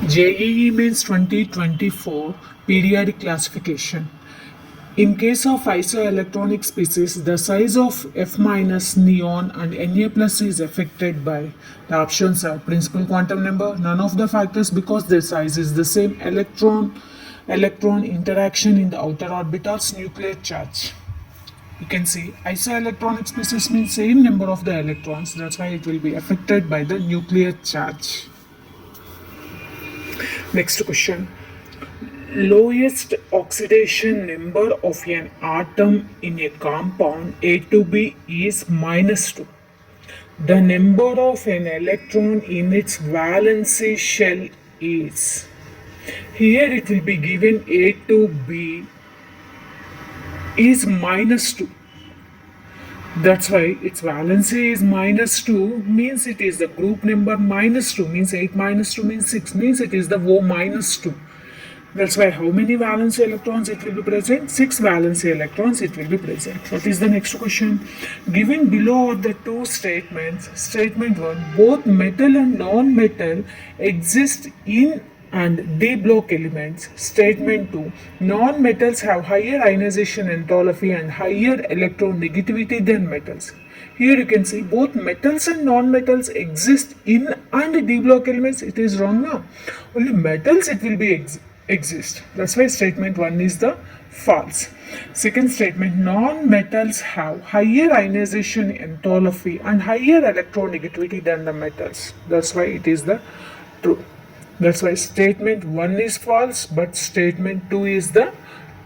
JEE means 2024 periodic classification. In case of isoelectronic species, the size of F minus neon and Na plus is affected by the options are principal quantum number, none of the factors because their size is the same, electron interaction in the outer orbitals, nuclear charge. You can see isoelectronic species means same number of the electrons, that's why it will be affected by the nuclear charge. Next question. Lowest oxidation number of an atom in a compound A to B is -2. The number of an electron in its valency shell is. Here it will be given A to B is -2. That's why its valency is -2 means it is the group number -2 means 8 minus 2 means 6 means it is the O -2. That's why how many valency electrons it will be present? 6 valency electrons it will be present. What is the next question? Given below are the two statements. Statement 1, both metal and non-metal exist in and d block elements. Statement 2, non-metals have higher ionization enthalpy and higher electronegativity than metals. Here you can see both metals and non-metals exist in and d block elements. It is wrong now. Only metals it will be exist. That's why statement 1 is the false. Second statement, non-metals have higher ionization enthalpy and higher electronegativity than the metals. That's why it is the true. That's why statement 1 is false, but statement 2 is the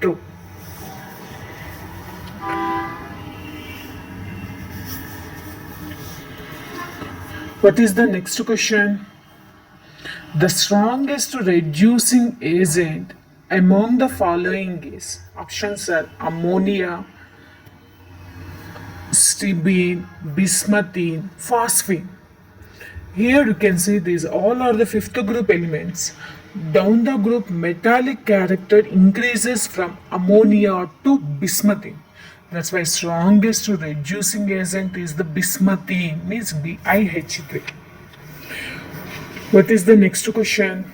true. What is the next question? The strongest reducing agent among the following is, options are ammonia, stibine, bismuthine, phosphine. Here you can see these all are the fifth group elements. Down the group metallic character increases from ammonia to bismuthine. That's why strongest reducing agent is the bismuthine, means BiH3. What is the next question?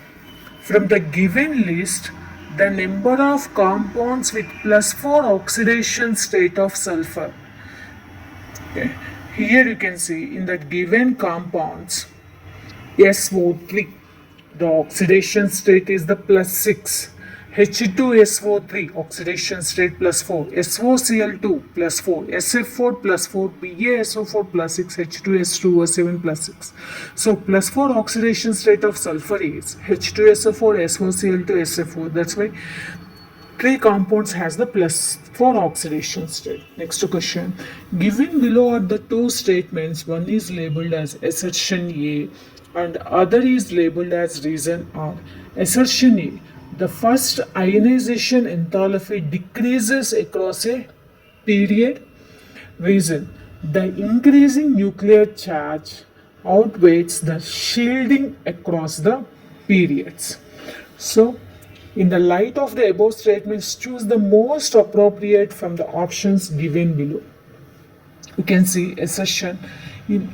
From the given list, the number of compounds with +4 oxidation state of sulfur. Okay. Here you can see in the given compounds SO3, the oxidation state is the +6. H2SO3 oxidation state +4, SOCl2 +4, SF4 +4, PaSO4 +6, H2S2O7 +6. So +4 oxidation state of sulfur is H2SO4, SOCl2, SF4. That's why three compounds has the +4 oxidation state. Next question. Given below are the two statements. One is labeled as assertion A and other is labeled as reason R. Assertion A. The first ionization enthalpy decreases across a period. Reason. The increasing nuclear charge outweighs the shielding across the periods. So, in the light of the above statements, choose the most appropriate from the options given below. You can see assertion in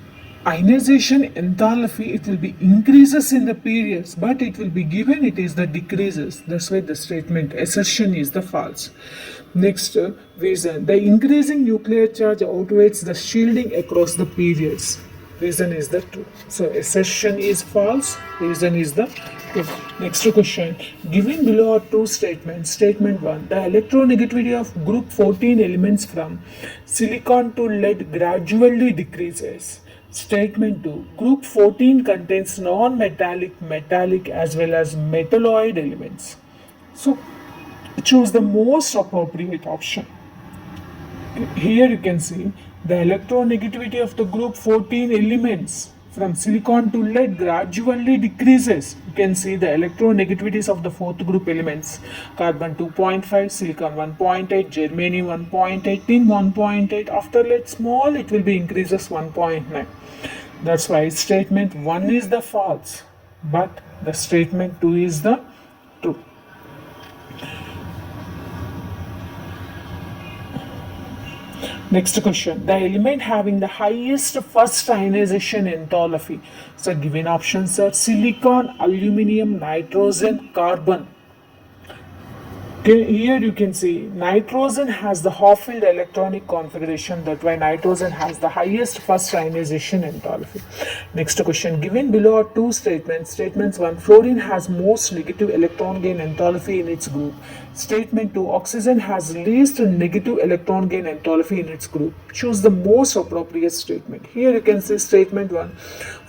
ionization enthalpy, it will be increases in the periods, but it will be given it is the decreases. That's why the statement assertion is the false. Next reason, the increasing nuclear charge outweighs the shielding across the periods. Reason is the true. So assertion is false, reason is the true. Next question. Given below are two statements. Statement 1. The electronegativity of group 14 elements from silicon to lead gradually decreases. Statement 2. Group 14 contains non-metallic, metallic as well as metalloid elements. So choose the most appropriate option. Here you can see the electronegativity of the group 14 elements from silicon to lead gradually decreases. You can see the electronegativities of the fourth group elements. Carbon 2.5, silicon 1.8, germanium 1.8, tin 1.8. After lead small, it will be increases 1.9. That's why statement 1 is the false, but the statement 2 is the true. Next question. The element having the highest first ionization enthalpy. So given options are silicon, aluminum, nitrogen, carbon. Okay, here you can see nitrogen has the half-filled electronic configuration. That's why nitrogen has the highest first ionization enthalpy. Next question. Given below are two statements. Statements 1. Fluorine has most negative electron gain enthalpy in its group. Statement 2. Oxygen has least negative electron gain enthalpy in its group. Choose the most appropriate statement. Here you can see statement 1.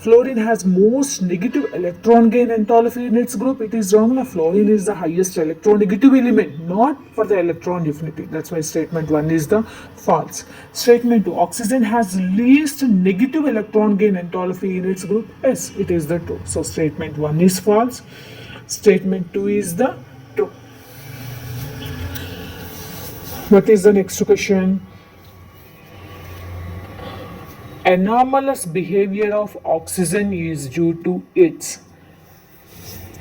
Fluorine has most negative electron gain enthalpy in its group. It is wrong. Fluorine is the highest electronegative element, not for the electron affinity. That's why statement 1 is the false. Statement 2. Oxygen has least negative electron gain enthalpy in its group. Yes, it is the true. So statement 1 is false. Statement 2 is the true. What is the next question? Anomalous behavior of oxygen is due to its.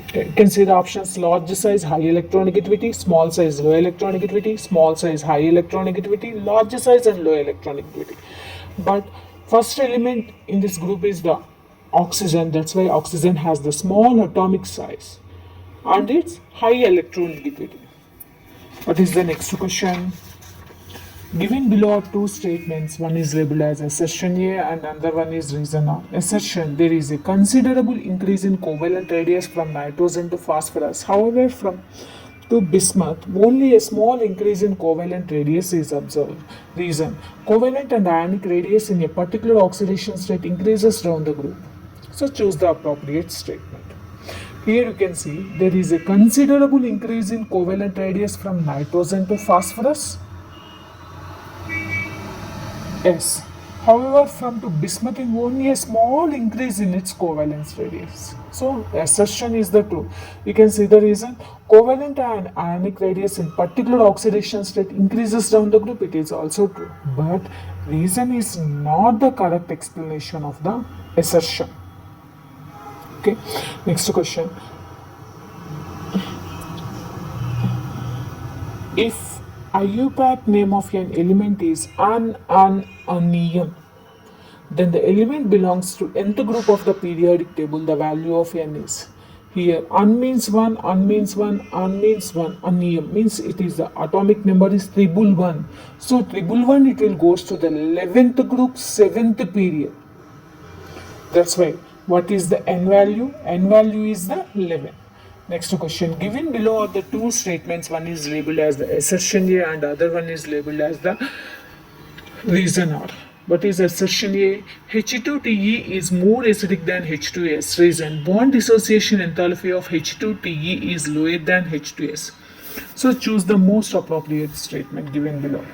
Okay, you can see the options: large size, high electronegativity; small size, low electronegativity; small size, high electronegativity; large size, and low electronegativity. But first element in this group is the oxygen. That's why oxygen has the small atomic size and it's high electronegativity. What is the next question? Given below are two statements. One is labeled as assertion A and another one is reason R. Assertion: there is a considerable increase in covalent radius from nitrogen to phosphorus. However, from to bismuth, only a small increase in covalent radius is observed. Reason: covalent and ionic radius in a particular oxidation state increases around the group. So choose the appropriate statement. Here you can see there is a considerable increase in covalent radius from nitrogen to phosphorus. Yes. However, from to bismuth only a small increase in its covalence radius. So assertion is the true. You can see the reason: covalent and ionic radius in particular oxidation state increases down the group. It is also true. But reason is not the correct explanation of the assertion. Okay. Next question. If IUPAC name of an element is anium, then the element belongs to nth group of the periodic table. The value of n is. Here un means 1, un means 1, un means 1, anium means it is the atomic number is triple 1. So triple 1 it will goes to the 11th group, 7th period. That's why what is the n value? N value is the 11. Next question. Given below are the two statements. One is labeled as the assertion A and other one is labeled as the reason R. What is assertion A? H2Te is more acidic than H2S. Reason: bond dissociation enthalpy of H2Te is lower than H2S. So choose the most appropriate statement given below.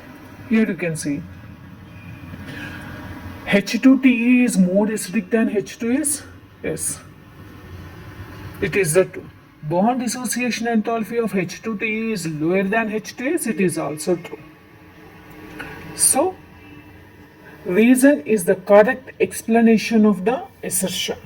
Here you can see H2Te is more acidic than H2S. Yes, it is the true. Bond dissociation enthalpy of H2Te is lower than H2S. It is also true. So reason is the correct explanation of the assertion.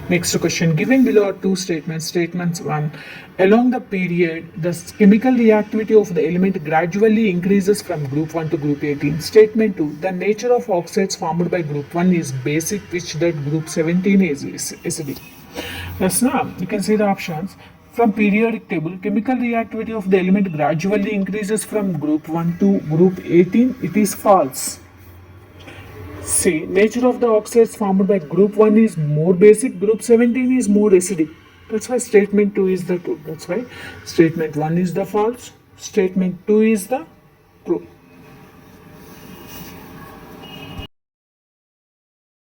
Next question. Given below are two statements. Statements 1. Along the period, the chemical reactivity of the element gradually increases from group 1 to group 18. Statement 2. The nature of oxides formed by group 1 is basic, which that group 17 is acidic. Yes, now you can see the options. From periodic table, chemical reactivity of the element gradually increases from group 1 to group 18. It is false. C. Nature of the oxides formed by group 1 is more basic, group 17 is more acidic. That's why statement 2 is the true. That's why statement 1 is the false, statement 2 is the true.